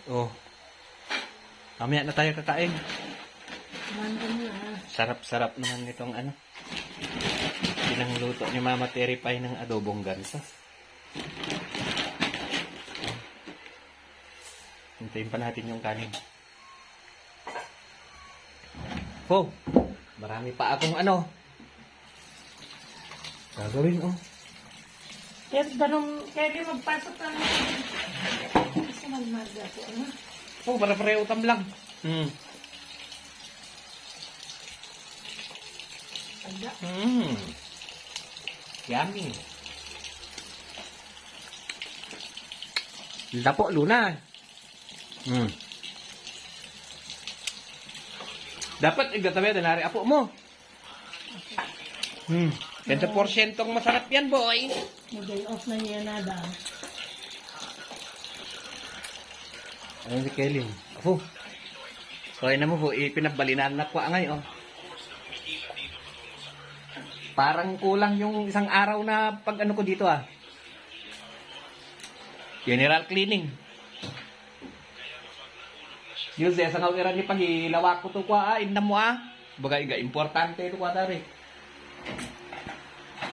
Oh. Mamaya na tayo kakain. Manda mo ah. Sarap-sarap naman nitong ano. Pinangluto ni Mama Terry Pie ng adobong ganso. Hintayin pa natin yung kanin. Oh, marami pa akong ano. Gagawin oh. Kaya ganun, kaya di magpasok ka na. Kasi magmada ko, ano? Oh, para pareho utam lang. Ada. Yummy. Lapo, Luna. Dapat igatabi na rin apo mo. Ganda porsyentong masarap yan, boy. Mag-day off na niya nada. Ayun si Kelly. Apo. So, ayun na mo po. Ipinagbalinan na ko ngayon. Parang kulang yung isang araw na pag ano ko dito ah. General cleaning. Yun siya, sa kawiran ni pag-ilawak ko to kwa ah. Inam mo ah. Baga, importante ito kwa tari.